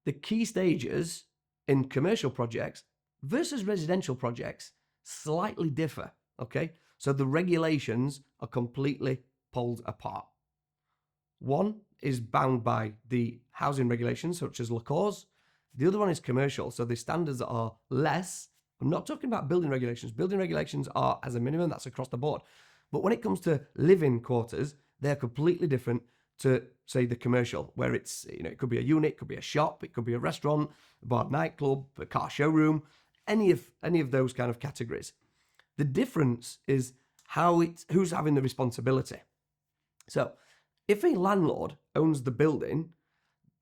the key stages in commercial projects versus residential projects slightly differ, okay? So the regulations are completely pulled apart. One is bound by the housing regulations, such as LACORS. The other one is commercial, so the standards are less. I'm not talking about building regulations. Building regulations are, as a minimum, that's across the board. But when it comes to living quarters, they're completely different to, say, the commercial, where it's, it could be a unit, it could be a shop, it could be a restaurant, a bar, nightclub, a car showroom, any of those kind of categories. The difference is who's having the responsibility. So if a landlord owns the building,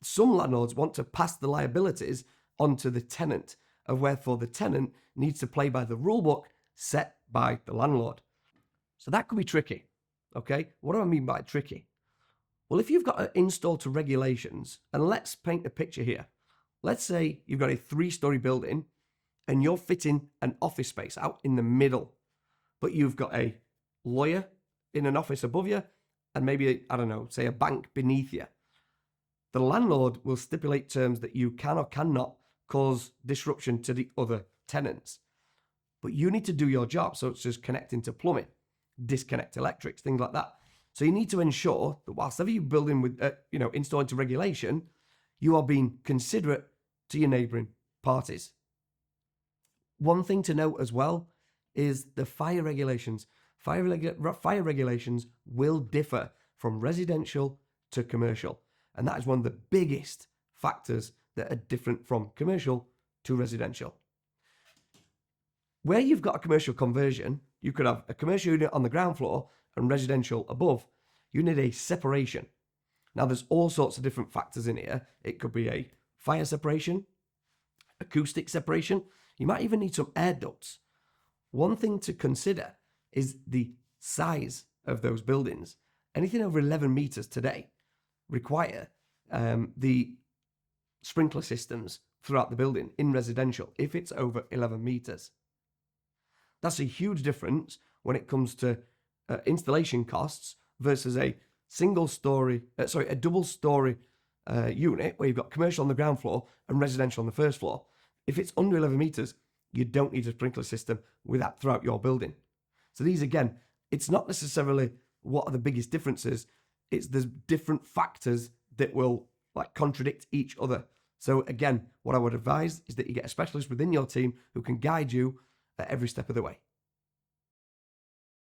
some landlords want to pass the liabilities onto the tenant, of wherefore the tenant needs to play by the rule book set by the landlord. So that could be tricky, okay? What do I mean by tricky? Well, if you've got to install to regulations, and let's paint a picture here. Let's say you've got a 3-story building and you're fitting an office space out in the middle, but you've got a lawyer in an office above you and maybe, say a bank beneath you. The landlord will stipulate terms that you can or cannot cause disruption to the other tenants. But you need to do your job, such as connecting to plumbing, disconnect electrics, things like that. So you need to ensure that whilst ever you're building with, installing to regulation, you are being considerate to your neighbouring parties. One thing to note as well is the fire regulations. Fire regulations will differ from residential to commercial. And that is one of the biggest factors that are different from commercial to residential. Where you've got a commercial conversion, you could have a commercial unit on the ground floor and residential above. You need a separation. Now, there's all sorts of different factors in here. It could be a fire separation, acoustic separation. You might even need some air ducts. One thing to consider is the size of those buildings. Anything over 11 meters today require the sprinkler systems throughout the building in residential if it's over 11 meters. That's a huge difference when it comes to installation costs versus a double story unit where you've got commercial on the ground floor and residential on the first floor. If it's under 11 meters, you don't need a sprinkler system with that throughout your building. So these, again, it's not necessarily what are the biggest differences. It's there's different factors that will contradict each other. So again, what I would advise is that you get a specialist within your team who can guide you at every step of the way.